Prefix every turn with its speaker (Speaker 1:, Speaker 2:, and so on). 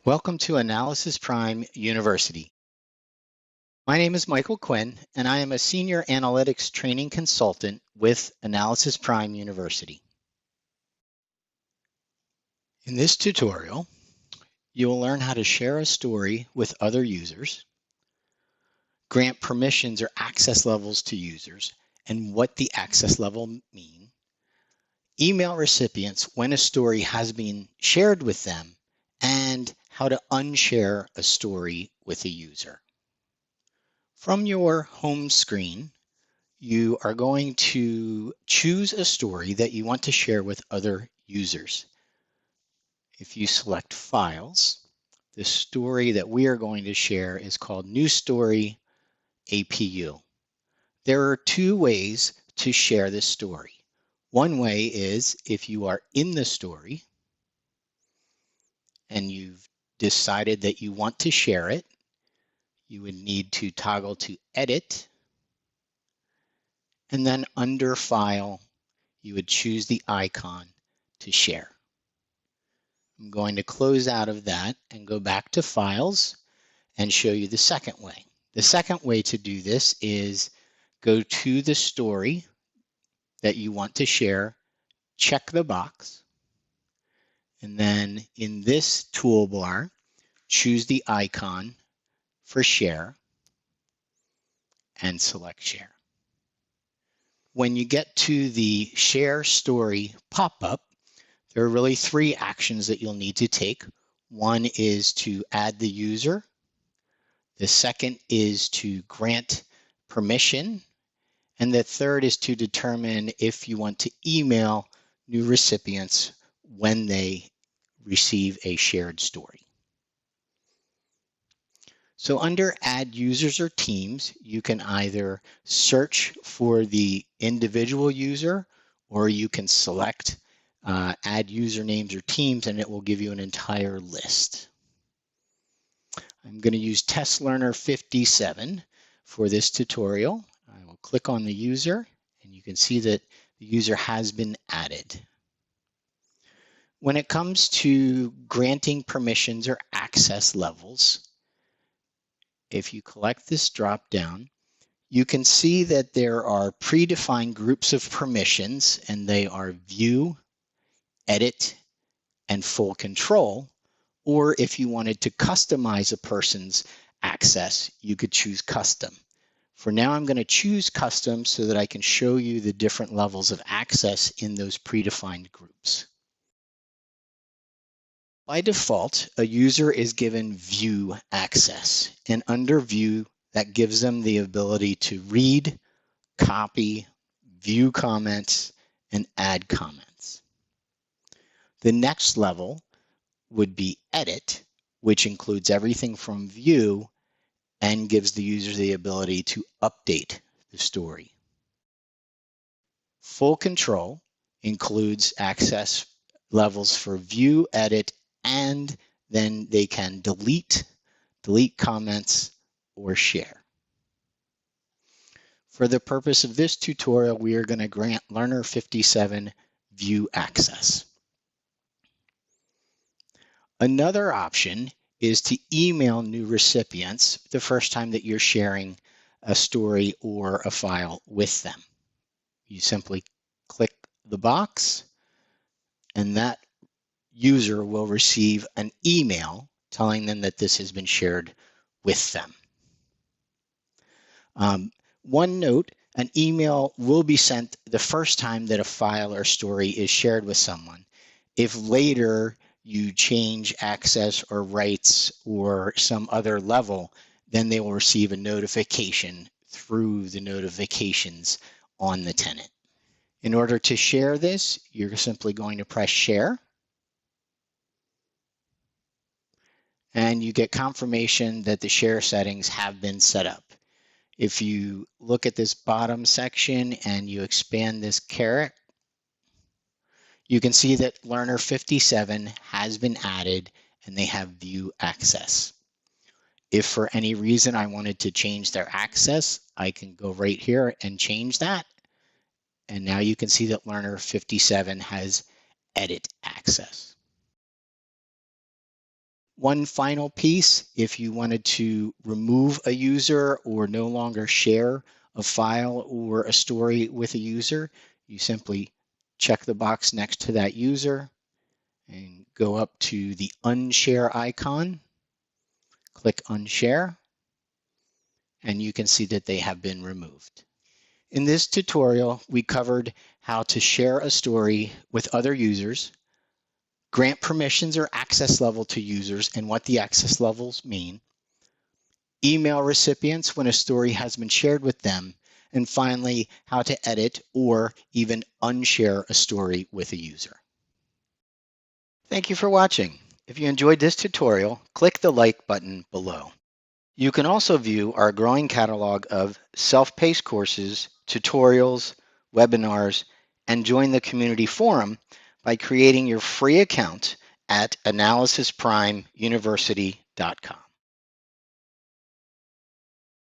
Speaker 1: Welcome to Analysis Prime University. My name is Michael Quinn, and I am a Senior Analytics Training Consultant with Analysis Prime University. In this tutorial, you will learn how to share a story with other users, grant permissions or access levels to users, and what the access level mean, email recipients when a story has been shared with them, and how to unshare a story with a user. From your home screen, you are going to choose a story that you want to share with other users. If you select Files, the story that we are going to share is called New Story APU. There are two ways to share this story. One way is if you are in the story and you've decided that you want to share it, you would need to toggle to Edit, and then under File, you would choose the icon to share. I'm going to close out of that and go back to Files and show you the second way. The second way to do this is go to the story that you want to share, check the box, and then in this toolbar, choose the icon for Share and select Share. When you get to the Share Story pop-up, there are really three actions that you'll need to take. One is to add the user. The second is to grant permission. And the third is to determine if you want to email new recipients when they receive a shared story. So under Add Users or Teams, you can either search for the individual user, or you can select Add Usernames or Teams, and it will give you an entire list. I'm going to use Test Learner 57 for this tutorial. I will click on the user, and you can see that the user has been added. When it comes to granting permissions or access levels, if you collect this drop down, you can see that there are predefined groups of permissions, and they are View, Edit, and Full Control. Or if you wanted to customize a person's access, you could choose Custom. For now, I'm going to choose Custom so that I can show you the different levels of access in those predefined groups. By default, a user is given View access, and under View, that gives them the ability to read, copy, view comments, and add comments. The next level would be Edit, which includes everything from View and gives the user the ability to update the story. Full Control includes access levels for View, Edit, and then they can delete comments, or share. For the purpose of this tutorial, we are going to grant Learner 57 View access. Another option is to email new recipients the first time that you're sharing a story or a file with them. You simply click the box, and that user will receive an email telling them that this has been shared with them. One note, an email will be sent the first time that a file or story is shared with someone. If later you change access or rights or some other level, then they will receive a notification through the notifications on the tenant. In order to share this, you're simply going to press Share. And you get confirmation that the share settings have been set up. If you look at this bottom section and you expand this caret, you can see that Learner 57 has been added and they have View access. If for any reason I wanted to change their access, I can go right here and change that. And now you can see that Learner 57 has Edit access. One final piece, if you wanted to remove a user or no longer share a file or a story with a user, you simply check the box next to that user and go up to the unshare icon, click unshare, and you can see that they have been removed. In this tutorial, we covered how to share a story with other users, grant permissions or access level to users and what the access levels mean, email recipients when a story has been shared with them, and finally, how to edit or even unshare a story with a user. Thank you for watching. If you enjoyed this tutorial, click the like button below. You can also view our growing catalog of self-paced courses, tutorials, webinars, and join the community forum by creating your free account at analysisprimeuniversity.com.